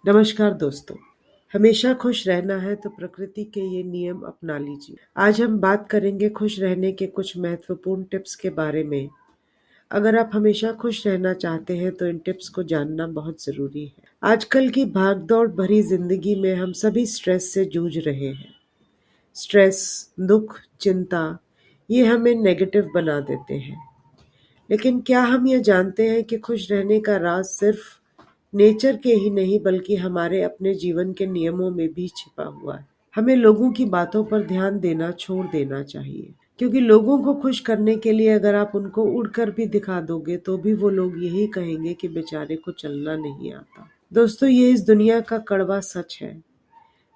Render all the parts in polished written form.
नमस्कार दोस्तों। हमेशा खुश रहना है तो प्रकृति के ये नियम अपना लीजिए। आज हम बात करेंगे खुश रहने के कुछ महत्वपूर्ण टिप्स के बारे में। अगर आप हमेशा खुश रहना चाहते हैं तो इन टिप्स को जानना बहुत जरूरी है। आजकल की भागदौड़ भरी जिंदगी में हम सभी स्ट्रेस से जूझ रहे हैं। स्ट्रेस, दुख, चिंता ये हमें नेगेटिव बना देते हैं। लेकिन क्या हम ये जानते हैं कि खुश रहने का राज सिर्फ नेचर के ही नहीं बल्कि हमारे अपने जीवन के नियमों में भी छिपा हुआ है। हमें लोगों की बातों पर ध्यान देना छोड़ देना चाहिए, क्योंकि लोगों को खुश करने के लिए अगर आप उनको उड़कर भी दिखा दोगे तो भी वो लोग यही कहेंगे कि बेचारे को चलना नहीं आता। दोस्तों, ये इस दुनिया का कड़वा सच है।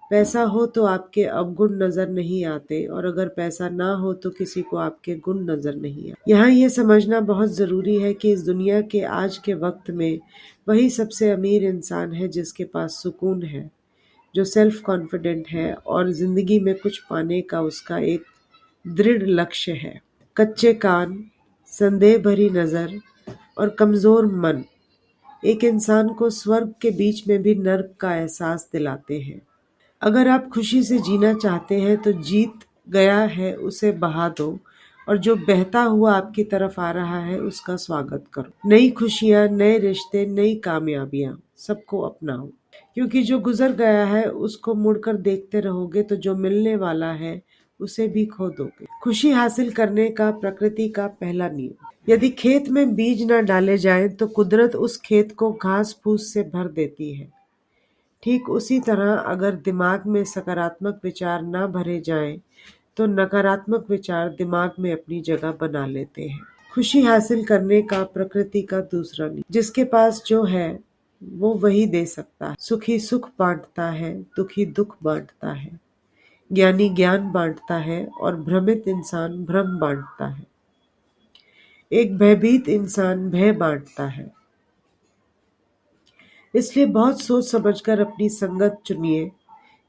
पैसा हो तो आपके अवगुण नजर नहीं आते, और अगर पैसा ना हो तो किसी को आपके गुण नजर नहीं आते। यहाँ ये समझना बहुत जरूरी है कि इस दुनिया के आज के वक्त में वही सबसे अमीर इंसान है जिसके पास सुकून है, जो सेल्फ कॉन्फिडेंट है और जिंदगी में कुछ पाने का उसका एक दृढ़ लक्ष्य है। कच्चे कान, संदेह भरी नजर और कमजोर मन एक इंसान को स्वर्ग के बीच में भी नर्क का एहसास दिलाते हैं। अगर आप खुशी से जीना चाहते हैं तो जीत गया है उसे बहा दो, और जो बहता हुआ आपकी तरफ आ रहा है उसका स्वागत करो। नई खुशियां, नए रिश्ते, नई कामयाबियां सबको अपनाओ, क्योंकि जो गुजर गया है उसको मुड़कर देखते रहोगे तो जो मिलने वाला है उसे भी खो दोगे। खुशी हासिल करने का प्रकृति का पहला नियम। यदि खेत में बीज न डाले जाएं तो कुदरत उस खेत को घास फूस से भर देती है। ठीक उसी तरह अगर दिमाग में सकारात्मक विचार ना भरे जाएं तो नकारात्मक विचार दिमाग में अपनी जगह बना लेते हैं। खुशी हासिल करने का प्रकृति का दूसरा नियम। जिसके पास जो है वो वही दे सकता है। सुखी सुख बांटता है, दुखी दुख बांटता है, ज्ञानी ज्ञान बांटता है और भ्रमित इंसान भ्रम बांटता है। एक भयभीत इंसान भय बांटता है। इसलिए बहुत सोच समझकर अपनी संगत चुनिए,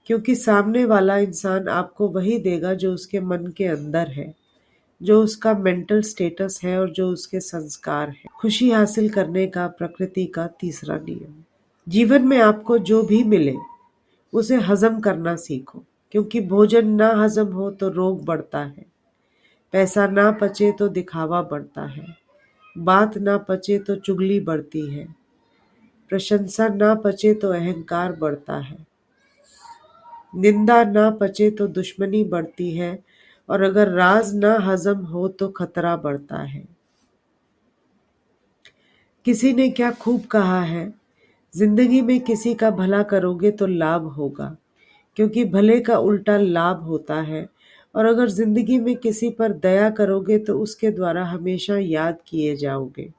क्योंकि सामने वाला इंसान आपको वही देगा जो उसके मन के अंदर है, जो उसका मेंटल स्टेटस है और जो उसके संस्कार है। खुशी हासिल करने का प्रकृति का तीसरा नियम। जीवन में आपको जो भी मिले उसे हजम करना सीखो, क्योंकि भोजन ना हजम हो तो रोग बढ़ता है, पैसा ना पचे तो दिखावा बढ़ता है, बात ना पचे तो चुगली बढ़ती है, प्रशंसा ना पचे तो अहंकार बढ़ता है, निंदा ना पचे तो दुश्मनी बढ़ती है, और अगर राज ना हजम हो तो खतरा बढ़ता है। किसी ने क्या खूब कहा है, जिंदगी में किसी का भला करोगे तो लाभ होगा, क्योंकि भले का उल्टा लाभ होता है, और अगर जिंदगी में किसी पर दया करोगे तो उसके द्वारा हमेशा याद किए जाओगे,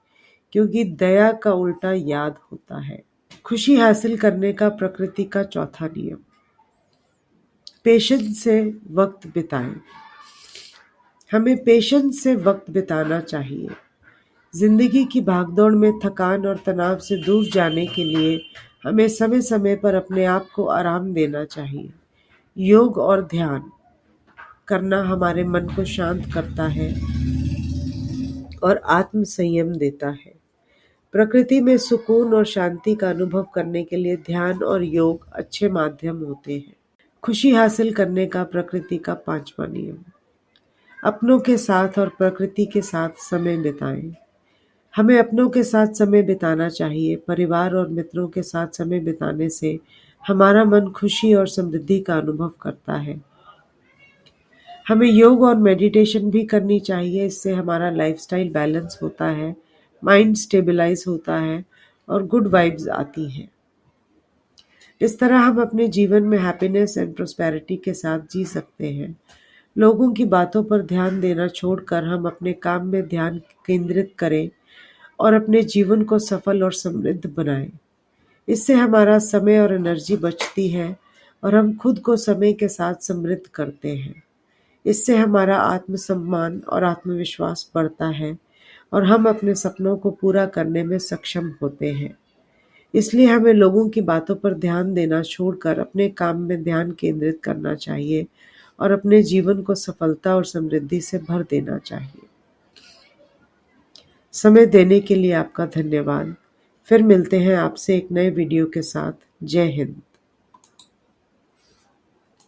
क्योंकि दया का उल्टा याद होता है। खुशी हासिल करने का प्रकृति का चौथा नियम। पेशेंस से वक्त बिताएं। हमें पेशेंस से वक्त बिताना चाहिए। जिंदगी की भागदौड़ में थकान और तनाव से दूर जाने के लिए हमें समय समय पर अपने आप को आराम देना चाहिए। योग और ध्यान करना हमारे मन को शांत करता है और आत्म संयम देता है। प्रकृति में सुकून और शांति का अनुभव करने के लिए ध्यान और योग अच्छे माध्यम होते हैं। खुशी हासिल करने का प्रकृति का पांचवा नियम। अपनों के साथ और प्रकृति के साथ समय बिताएं। हमें अपनों के साथ समय बिताना चाहिए। परिवार और मित्रों के साथ समय बिताने से हमारा मन खुशी और समृद्धि का अनुभव करता है। हमें योग और मेडिटेशन भी करनी चाहिए। इससे हमारा लाइफस्टाइल बैलेंस होता है, माइंड स्टेबलाइज होता है और गुड वाइब्स आती हैं। इस तरह हम अपने जीवन में हैप्पीनेस एंड प्रोस्पेरिटी के साथ जी सकते हैं। लोगों की बातों पर ध्यान देना छोड़कर हम अपने काम में ध्यान केंद्रित करें और अपने जीवन को सफल और समृद्ध बनाएं। इससे हमारा समय और एनर्जी बचती है और हम खुद को समय के साथ समृद्ध करते हैं। इससे हमारा आत्मसम्मान और आत्मविश्वास बढ़ता है और हम अपने सपनों को पूरा करने में सक्षम होते हैं। इसलिए हमें लोगों की बातों पर ध्यान देना छोड़कर अपने काम में ध्यान केंद्रित करना चाहिए और अपने जीवन को सफलता और समृद्धि से भर देना चाहिए। समय देने के लिए आपका धन्यवाद। फिर मिलते हैं आपसे एक नए वीडियो के साथ। जय हिंद।